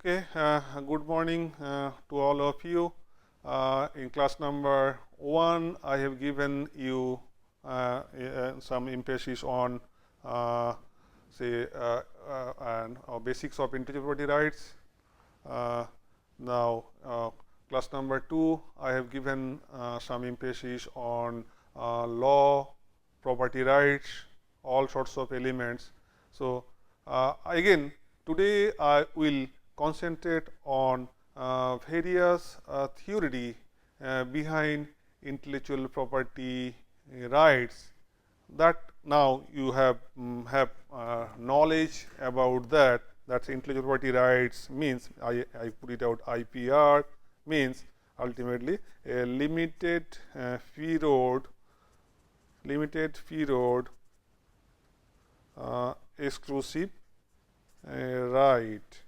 Okay, good morning to all of you. In class number 1, I have given you some emphasis on say and basics of intellectual property rights. Now, class number 2, I have given some emphasis on law, property rights, all sorts of elements. So, again today I will concentrate on various theory behind intellectual property rights, that now you have knowledge about that. That's intellectual property rights means, I put it out, IPR means ultimately a limited period exclusive right.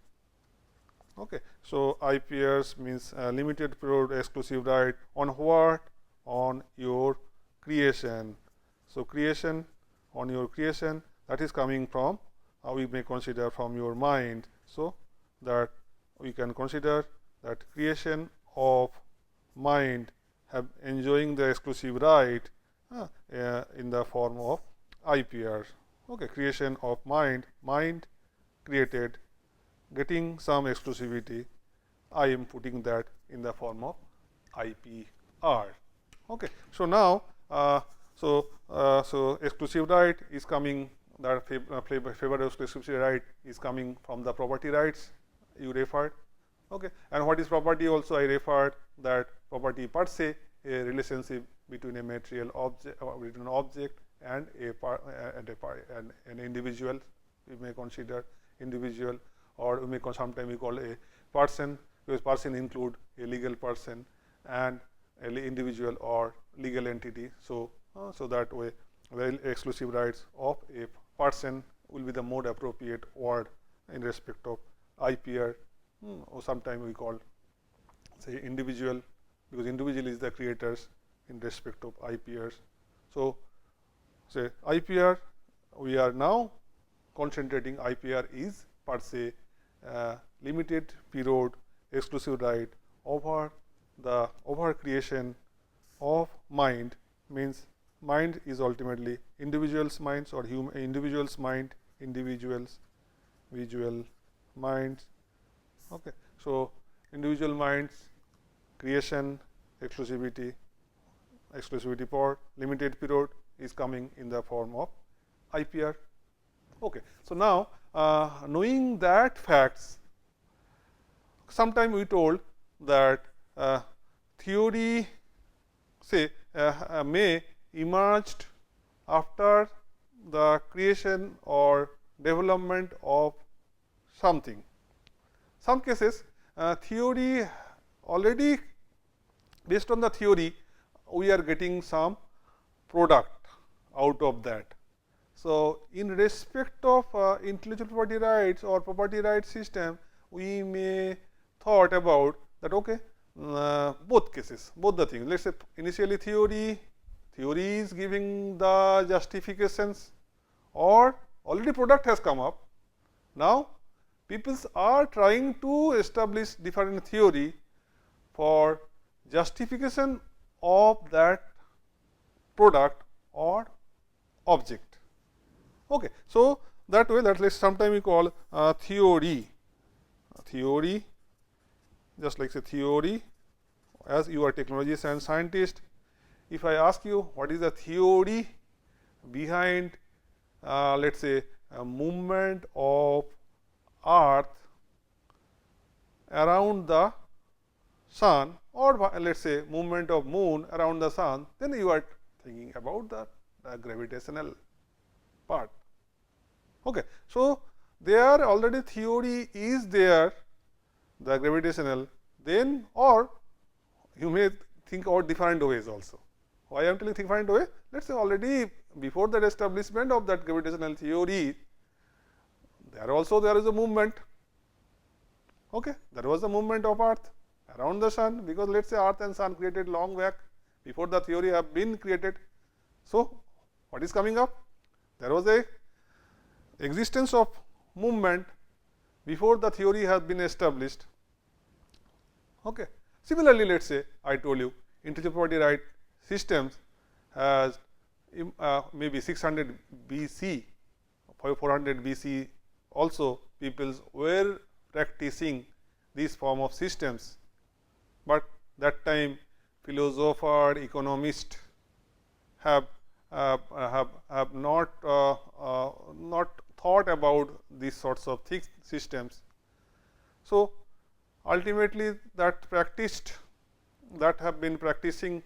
Okay. So, IPRs means limited period exclusive right on what? On your creation. So, creation, on your creation, that is coming from, we may consider from your mind. So, that we can consider that creation of mind have enjoying the exclusive right in the form of IPR. Okay. Creation of mind created, getting some exclusivity, I am putting that in the form of IPR. Okay. So, now so exclusive right is coming, that favor of exclusive right is coming from the property rights you referred. Okay. And what is property also I referred, that property per se, a relationship between a material object, between an object and an individual. We may consider individual, or we may sometimes we call a person, because person include a legal person and an individual or legal entity. So, so that way the exclusive rights of a person will be the more appropriate word in respect of IPR, or sometimes we call say individual, because individual is the creators in respect of IPRs. So, say IPR, we are now concentrating, IPR is per se limited period exclusive right over the creation of mind, means mind is ultimately individuals' minds or individuals' mind, visual minds. Okay. So, individual minds, creation, exclusivity for limited period is coming in the form of IPR. Okay. So, now knowing that facts, sometime we told that theory say may emerged after the creation or development of something. Some cases theory already, based on the theory, we are getting some product out of that. So, in respect of intellectual property rights or property rights system, we may thought about that, okay, both cases, both the things. Let us say initially theory is giving the justifications, or already product has come up. Now, people are trying to establish different theory for justification of that product or object. Okay. So, that way, that sometimes we call theory, just like say theory, as you are technologists and scientists. If I ask you what is the theory behind let us say a movement of earth around the sun, or let us say movement of moon around the sun, then you are thinking about the gravitational part. Okay. So, there already theory is there, the gravitational, then, or you may think about different ways also. Why I am telling different way? Let us say already before the establishment of that gravitational theory, there is a movement. Okay. There was a movement of earth around the sun, because let us say earth and sun created long back before the theory have been created. So, what is coming up? There was a existence of movement before the theory has been established. Okay. Similarly, let us say I told you intellectual property right systems has maybe 600 BC, 400 BC also people were practicing this form of systems, but that time philosopher, economist have not thought about these sorts of systems. So, ultimately that have been practicing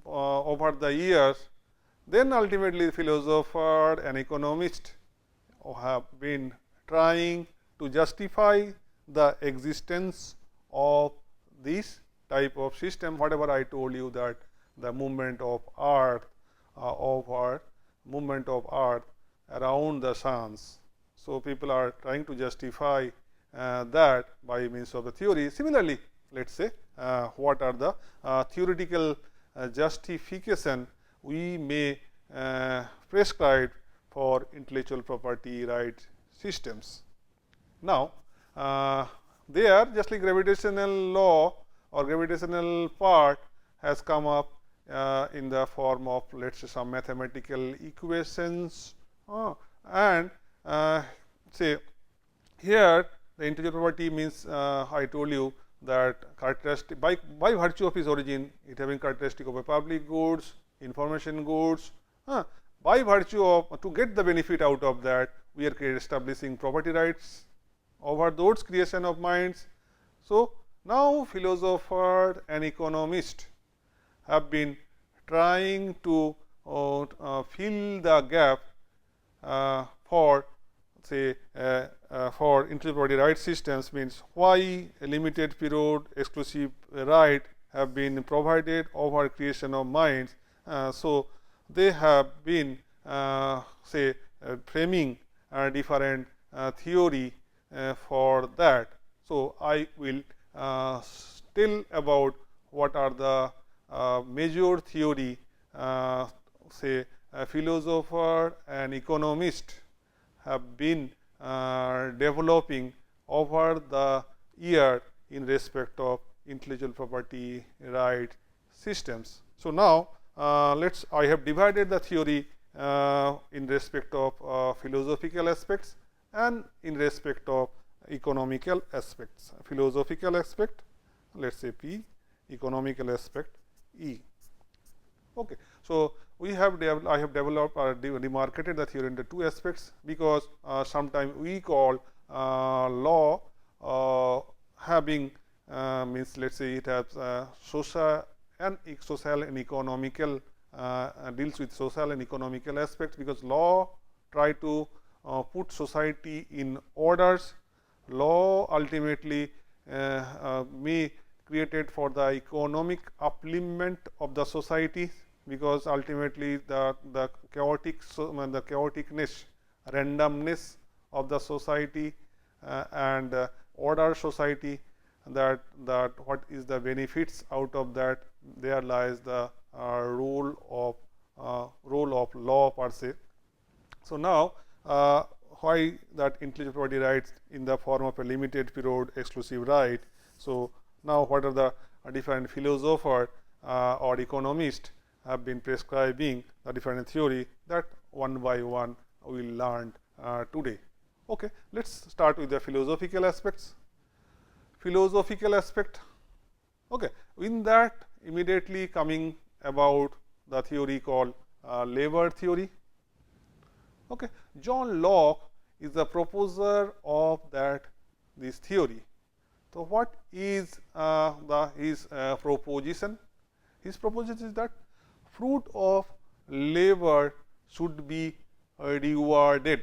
over the years, then ultimately philosopher and economist have been trying to justify the existence of this type of system, whatever I told you that the movement of earth around the suns. So, people are trying to justify that by means of the theory. Similarly, let us say what are the theoretical justification we may prescribe for intellectual property right systems. Now, there just like gravitational law or gravitational part has come up in the form of let us say some mathematical equations, and say here the intellectual property means I told you that characteristic by virtue of its origin, it having characteristic of a public goods, information goods, by virtue of to get the benefit out of that, we are establishing property rights over those creation of minds. So, now philosopher and economist have been trying to fill the gap for say for intellectual property right systems, means why a limited period exclusive right have been provided over creation of minds. So, they have been say framing different theory for that. So, I will tell about what are the major theory say philosopher and economist have been developing over the year in respect of intellectual property right systems. So, now I have divided the theory in respect of philosophical aspects and in respect of economical aspects. Philosophical aspect, let us say P, economical aspect E. Okay. So, we have I have developed or demarcated the theory into two aspects, because sometimes we call law having means let us say it has social and economical deals with social and economical aspects, because law try to put society in orders. Law ultimately may created for the economic upliftment of the society, because ultimately the chaoticness, randomness of the society and order society, that what is the benefits out of that, there lies the role of law per se. So, now why that intellectual property rights in the form of a limited period exclusive right. So, now what are the different philosopher or economist have been prescribing the different theory, that one by one we will learn today. Okay. Let us start with the philosophical aspects. Philosophical aspect, okay. In that immediately coming about the theory called labor theory. Okay. John Locke is the proposer of this theory. So, what is his proposition? His proposition is that fruit of labor should be rewarded.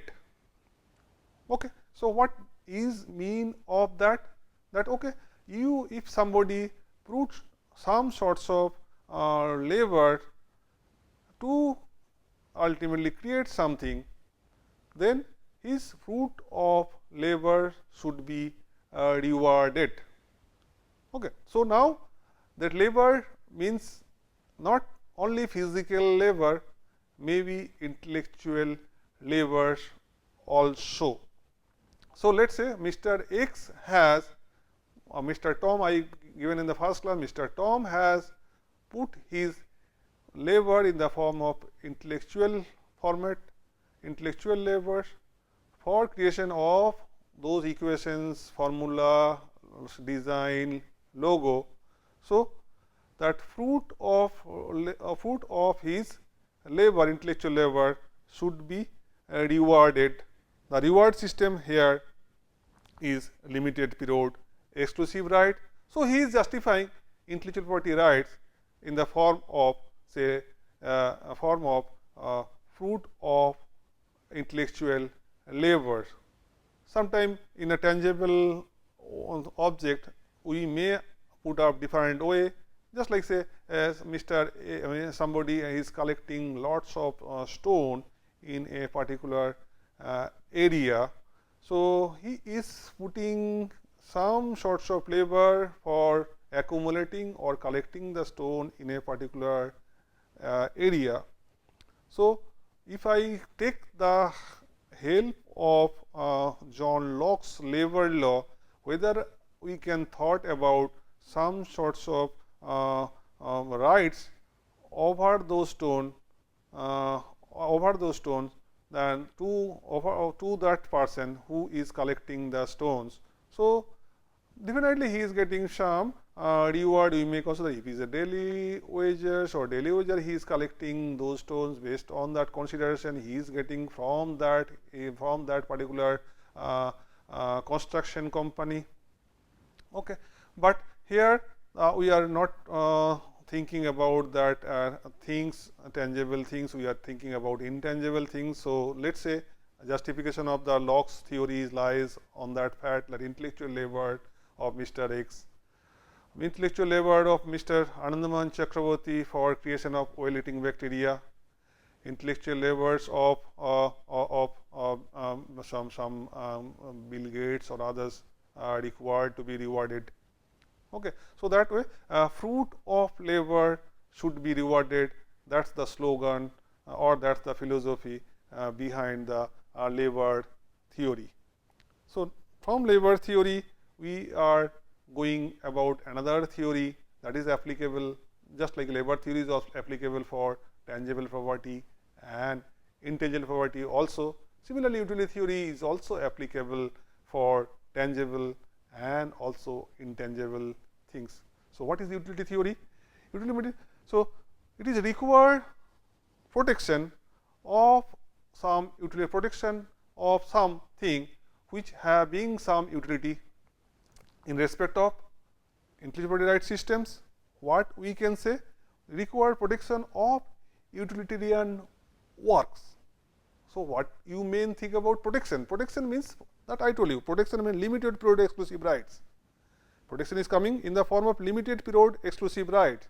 Okay. So, what is mean of that? That okay, if somebody puts some sorts of labor to ultimately create something, then his fruit of labor should be rewarded. Okay. So, now that labor means not only physical labor, maybe intellectual labor also. So, let us say Mr. X has Mr. Tom, I given in the first class, Mr. Tom has put his labor in the form of intellectual format, intellectual labor for creation of those equations, formula, design, logo. So, that fruit of his labor, intellectual labor should be rewarded. The reward system here is limited period exclusive right. So, he is justifying intellectual property rights in the form of say a form of fruit of intellectual labor. Sometime in a tangible object we may put up different way, just like say as Mr. Somebody is collecting lots of stone in a particular area. So, he is putting some sorts of labor for accumulating or collecting the stone in a particular area. So, if I take the help of John Locke's labor law, whether we can thought about some sorts of rights over those stones then to that person who is collecting the stones. So, definitely he is getting some reward. We may consider if he is a daily wages or daily wager, he is collecting those stones based on that consideration he is getting from that particular construction company. Okay. But here we are not thinking about that things, tangible things, we are thinking about intangible things. So, let us say justification of the Locke's theory lies on that fact that intellectual labor of Mr. X, intellectual labor of Mr. Anandamohan Chakraborty for creation of oil eating bacteria, intellectual labors of some Bill Gates or others are required to be rewarded. Okay. So, that way fruit of labor should be rewarded, that is the slogan or that is the philosophy behind the labor theory. So, from labor theory we are going about another theory that is applicable, just like labor theory is also applicable for tangible property and intangible property also. Similarly, utility theory is also applicable for tangible and also intangible things. So, what is utility theory? So, it is required protection of some utility, protection of something which having some utility in respect of intellectual property right systems. What we can say? Require protection of utilitarian works. So, what you may think about protection? Protection means that I told you, protection means limited period exclusive rights. Protection is coming in the form of limited period exclusive right.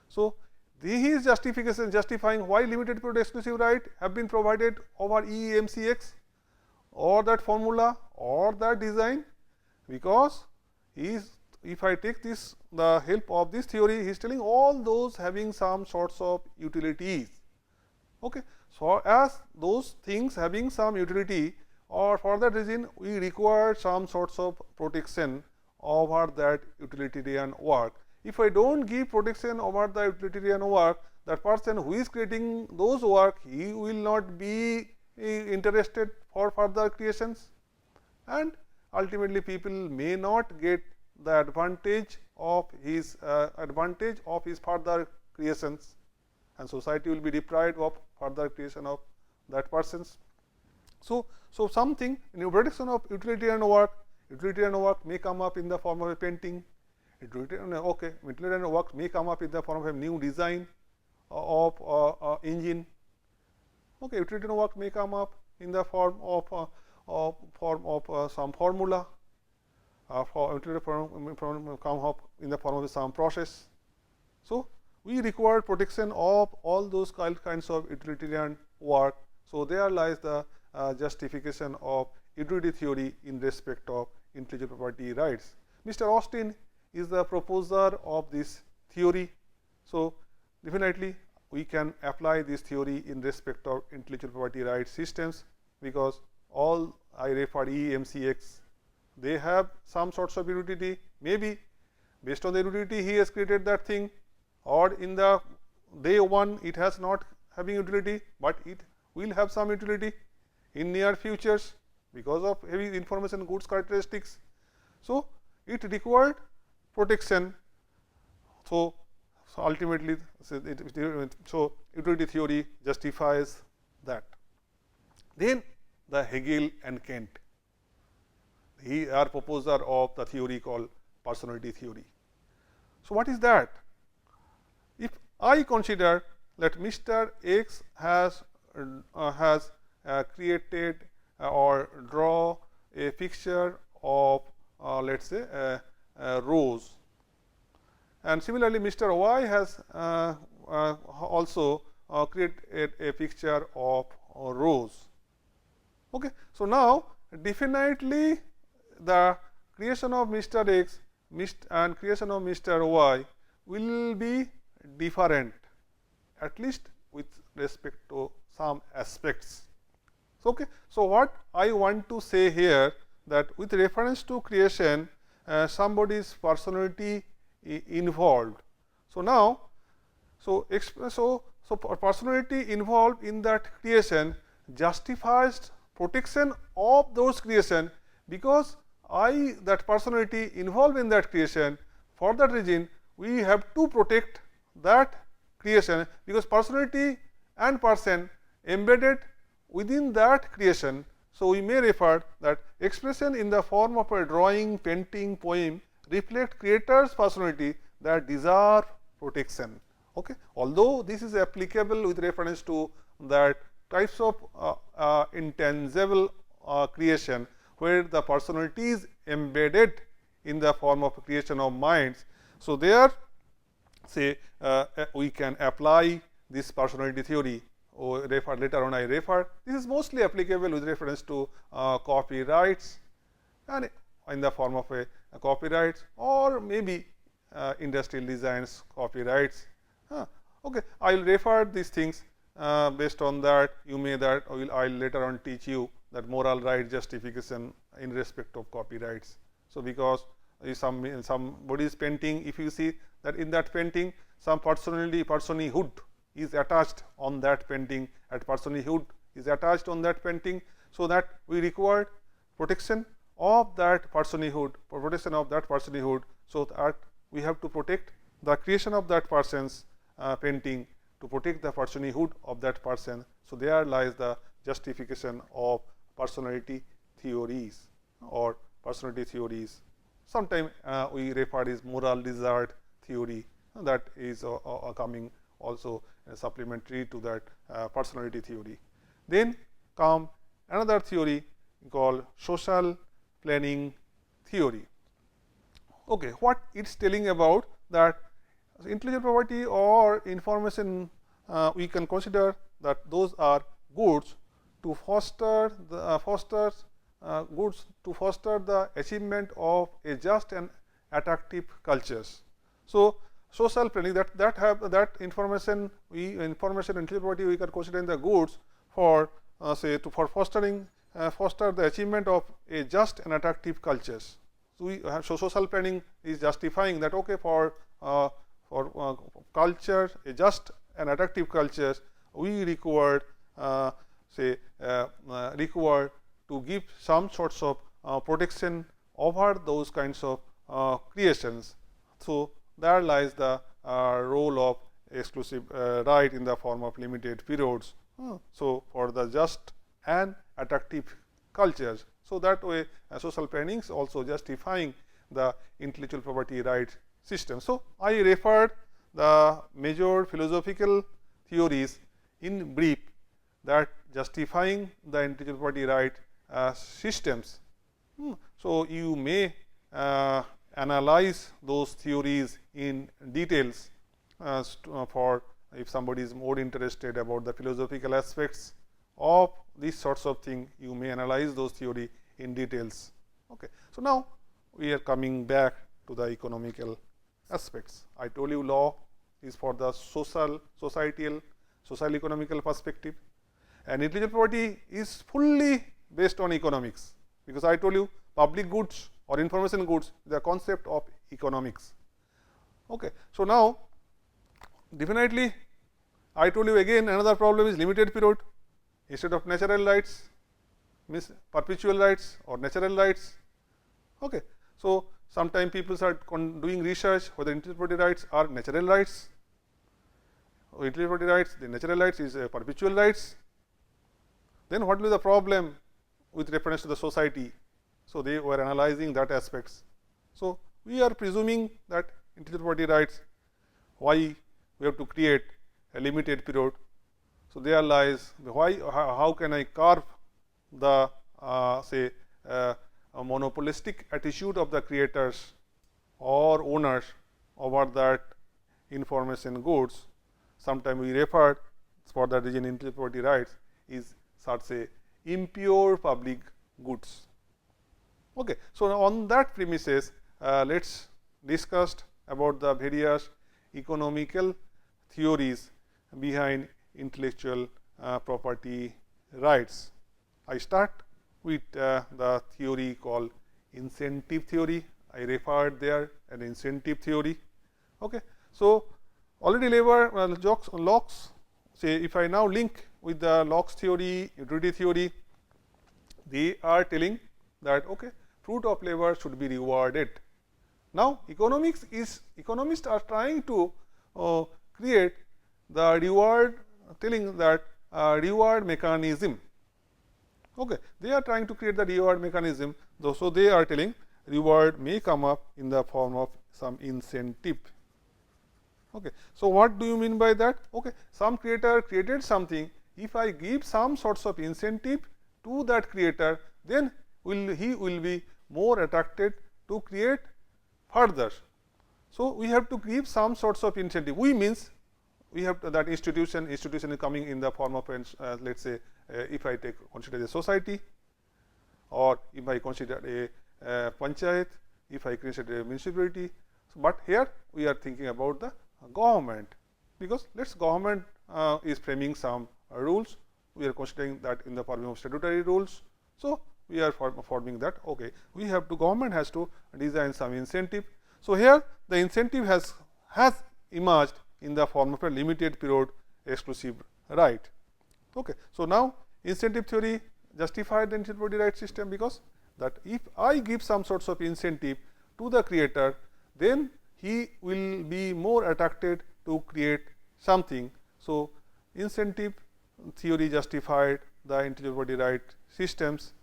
So, this is justification justifying why limited period exclusive right have been provided over EMCX or that formula or that design, because if I take this the help of this theory, he is telling all those having some sorts of utilities. Okay. So, as those things having some utility, or for that reason we require some sorts of protection over that utilitarian work. If I do not give protection over the utilitarian work, that person who is creating those work, he will not be interested for further creations, and ultimately people may not get the advantage of his further creations, and society will be deprived of further creation of that persons. So, something in protection of utilitarian work may come up in the form of a painting. Utilitarian work may come up in the form of a new design of engine. Okay, utilitarian work may come up in the form of some formula. Utilitarian form come up in the form of some process. So, we require protection of all those kinds of utilitarian work. So, there lies the justification of utility theory in respect of intellectual property rights. Mr. Austin is the proposer of this theory. So, definitely we can apply this theory in respect of intellectual property rights systems, because all I refer E, M, C, X, they have some sorts of utility. Maybe based on the utility he has created that thing, or in the day 1 it has not having utility, but it will have some utility in near futures because of heavy information goods characteristics. So, it required protection. So ultimately, so utility theory justifies that. Then the Hegel and Kant, he are proposer of the theory called personality theory. So what is that? If I consider that Mr. X has created or draw a picture of let us say rose, and similarly Mr. Y has also created a picture of rose. Okay. So now definitely the creation of Mr. X and creation of Mr. Y will be different, at least with respect to some aspects. Okay. So what I want to say here, that with reference to creation, somebody's personality involved. So now, so personality involved in that creation justifies protection of those creation, because that personality involved in that creation, for that reason we have to protect that creation, because personality and person embedded within that creation. So we may refer that expression in the form of a drawing, painting, poem reflect creator's personality that deserve protection. Okay. Although this is applicable with reference to that types of intangible creation, where the personality is embedded in the form of creation of minds. So there, say we can apply this personality theory, or refer later on I refer. This is mostly applicable with reference to copyrights, and in the form of a copyrights, or maybe industrial designs copyrights. Okay, I will refer these things. Based on that, you may that I will later on teach you that moral right justification in respect of copyrights. So because somebody is painting, if you see that in that painting some personhood is attached on that painting, and personhood is attached on that painting, so that we require protection of that personhood, so that we have to protect the creation of that person's painting, to protect the personhood of that person. So there lies the justification of personality theories or personality theories. Sometimes we refer as moral desert theory, that is coming also supplementary to that personality theory. Then come another theory called social planning theory. Okay, what it is telling about that intellectual property or information, we can consider that those are goods to foster the the achievement of a just and attractive cultures. So social planning, that information intellectual property we can consider in the goods for say for foster the achievement of a just and attractive cultures. So social planning is justifying that, okay, for culture, a just and attractive cultures, we require require to give some sorts of protection over those kinds of creations. So there lies the role of exclusive right in the form of limited periods. So for the just and attractive cultures. So that way social planning is also justifying the intellectual property right system. So I referred the major philosophical theories in brief that justifying the intellectual property right systems. So you may analyze those theories in details for if somebody is more interested about the philosophical aspects of these sorts of thing, you may analyze those theory in details. Okay. So now we are coming back to the economical aspects. I told you law is for the social economical perspective, and intellectual property is fully based on economics, because I told you public goods or information goods, the concept of economics. Okay. So, now definitely I told you again another problem is limited period instead of natural rights, means perpetual rights or natural rights. Okay. So, sometimes people are doing research whether intellectual property rights are natural rights, or intellectual property rights, the natural rights is perpetual rights. Then what will be the problem with reference to the society? So, they were analyzing that aspects. So, we are presuming that intellectual property rights, why we have to create a limited period. So, there lies why, how can I carve the say a monopolistic attitude of the creators or owners over that information goods. Sometimes we refer for that reason intellectual property rights is such a impure public goods. Okay. So, on that premises let us discuss about the various economical theories behind intellectual property rights. I start with the theory called incentive theory. I referred there an incentive theory. Okay. So, already Locke's say if I now link with the Locke's theory, utility theory, they are telling that okay, fruit of labor should be rewarded. Now, economists are trying to create the reward, telling that reward mechanism. Okay. They are trying to create the reward mechanism, though. So, they are telling reward may come up in the form of some incentive. Okay. So, what do you mean by that? Okay. Some creator created something, if I give some sorts of incentive to that creator, then he will be more attracted to create further. So, we have to give some sorts of incentive. We means we have to, that institution is coming in the form of let us say if I consider a society, or if I consider a panchayat, if I consider a municipality. So, but here we are thinking about the government, because let us government is framing some rules, we are considering that in the form of statutory rules. So, we are forming that okay, we have to, government has to design some incentive. So, here the incentive has emerged in the form of a limited period exclusive right. Okay. So, now incentive theory justified the intellectual property right system, because that if I give some sorts of incentive to the creator, then he will be more attracted to create something. So, incentive theory justified the intellectual property right systems.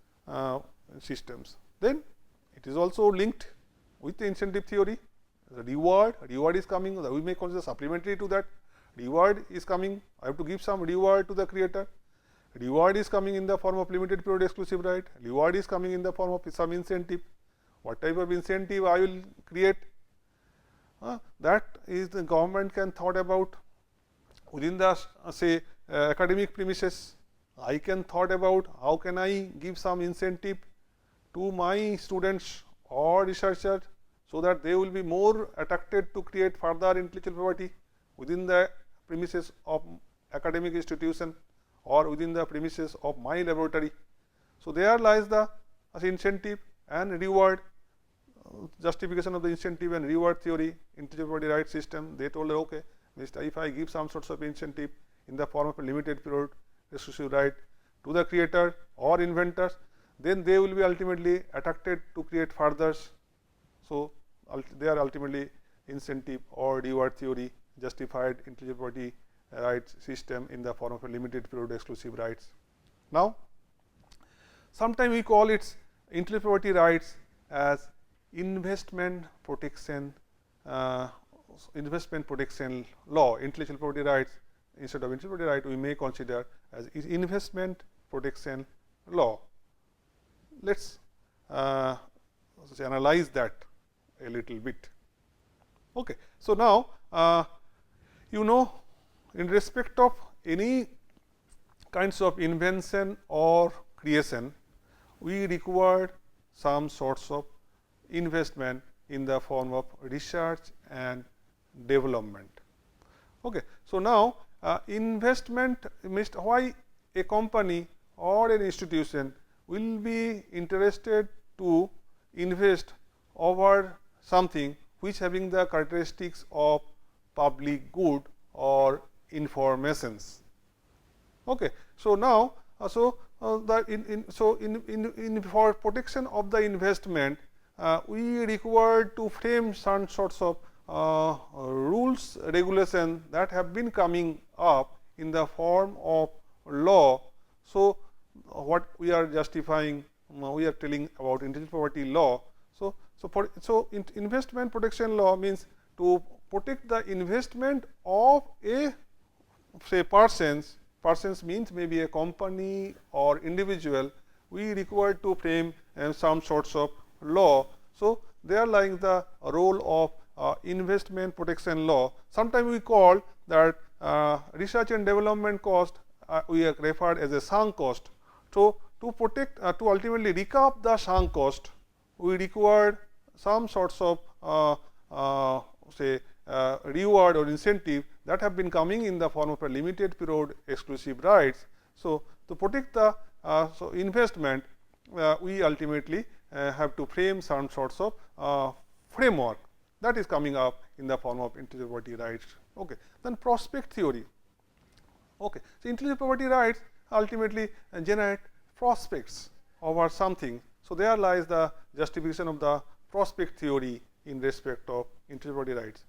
Then it is also linked with the incentive theory. The reward is coming, we may consider supplementary to that. Reward is coming, I have to give some reward to the creator. Reward is coming in the form of limited period exclusive right. Reward is coming in the form of some incentive. What type of incentive I will create? That is the government can thought about within the say academic premises. I can thought about how can I give some incentive to my students or researchers, so that they will be more attracted to create further intellectual property within the premises of academic institution or within the premises of my laboratory. So, there lies the incentive and reward, justification of the incentive and reward theory, intellectual property right system. They told okay, if I give some sorts of incentive in the form of a limited period exclusive right to the creator or inventors, then they will be ultimately attracted to create further. So, they are ultimately incentive or reward theory justified intellectual property rights system in the form of a limited period exclusive rights. Now, sometimes we call it intellectual property rights as investment protection law, intellectual property rights instead of intellectual property right we may consider as investment protection law. Let us analyze that a little bit. Okay. So, now you know, in respect of any kinds of invention or creation, we require some sorts of investment in the form of research and development. Okay. So, now investment means why a company or an institution will be interested to invest over something which having the characteristics of public good or informations. Okay. So, now for protection of the investment, we require to frame some sorts of rules, regulation that have been coming up in the form of law. So, what we are justifying, we are telling about intellectual property law. So, investment protection law means to protect the investment of a say persons means maybe a company or individual, we require to frame some sorts of law. So, they are like the role of investment protection law. Sometimes we call that research and development cost, we are referred as a sunk cost. So, to protect to ultimately recoup the sunk cost, we require some sorts of say reward or incentive that have been coming in the form of a limited period exclusive rights. So, to protect the investment, we ultimately have to frame some sorts of framework that is coming up in the form of intellectual property rights. Okay. Then prospect theory. Okay. So, intellectual property rights ultimately generate prospects over something. So, there lies the justification of the prospect theory in respect of intellectual property rights.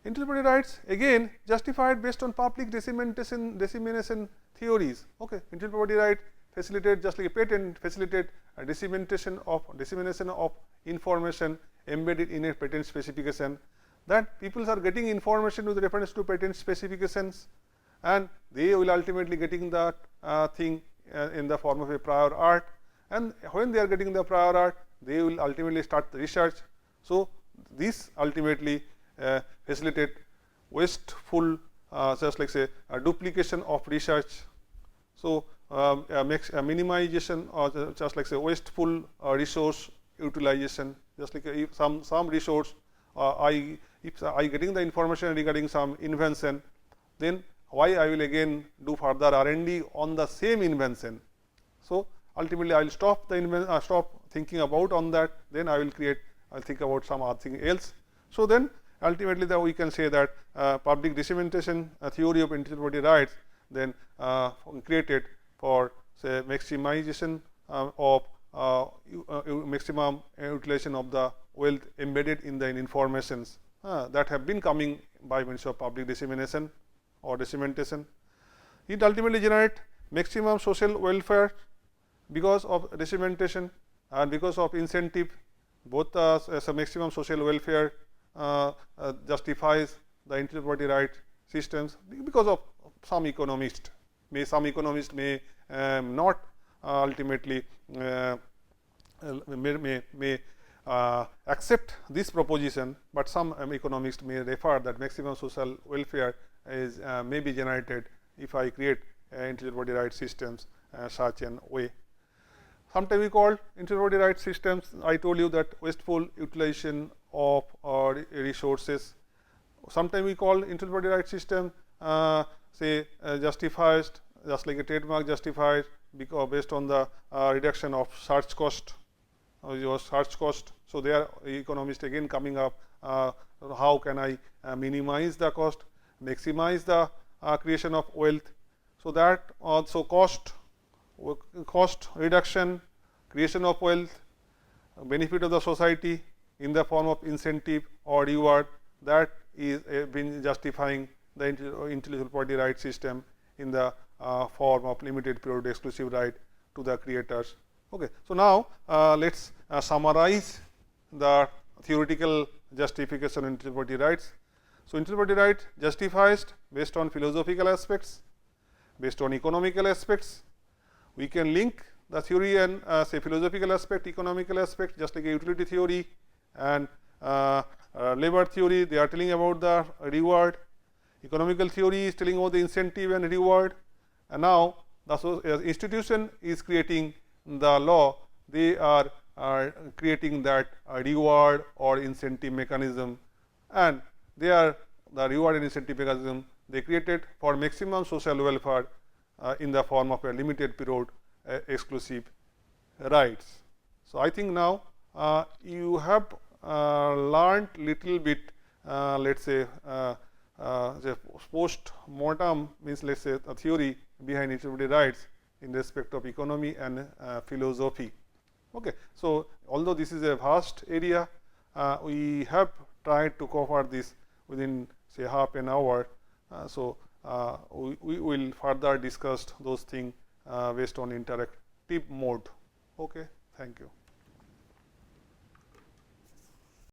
Intellectual property rights again justified based on public dissemination theories. Okay. Intellectual property right facilitate, just like a patent facilitate a dissemination of information embedded in a patent specification, that people are getting information with reference to patent specifications, and they will ultimately getting that thing in the form of a prior art, and when they are getting the prior art, they will ultimately start the research. So, this ultimately facilitate wasteful, just like say a duplication of research. So, makes a minimization or just like say wasteful resource utilization, just like if some resource if I getting the information regarding some invention, then why I will again do further R&D on the same invention. So, ultimately I will stop the stop thinking about on that, then I will think about some other thing else. So, then ultimately we can say that public dissemination theory of intellectual property rights then created for say maximization of maximum utilization of the wealth embedded in the informations that have been coming by means of public dissemination or dissemination. It ultimately generate maximum social welfare because of dissemination and because of incentive, both as a maximum social welfare justifies the intellectual property right systems, because of some economist may not ultimately may accept this proposition, but some economists may refer that maximum social welfare is may be generated if I create intellectual property right systems such an way. Sometimes we call intellectual property right systems, I told you that wasteful utilization of resources. Sometimes we call intellectual property right system say justifies, just like a trademark justifies because based on the reduction of search cost your search cost. So, there economists again coming up how can I minimize the cost, maximize the creation of wealth. So, that also cost reduction, creation of wealth, benefit of the society in the form of incentive or reward, that is been justifying the intellectual property right system in the form of limited period exclusive right to the creators. Okay. So, now let us summarize the theoretical justification of intellectual property rights. So, intellectual property right justifies based on philosophical aspects, based on economical aspects. We can link the theory and say philosophical aspect, economical aspect, just like a utility theory and labor theory, they are telling about the reward. Economical theory is telling about the incentive and reward, and now the institution is creating the law, they are creating that reward or incentive mechanism, and they are the reward and incentive mechanism they created for maximum social welfare in the form of a limited period exclusive rights. So, I think now you have learned little bit, let us say the post mortem means, let us say, a theory behind equity rights in respect of economy and philosophy. Okay. So, although this is a vast area, we have tried to cover this within say half an hour. So, we will further discuss those things based on interactive mode. Okay. Thank you.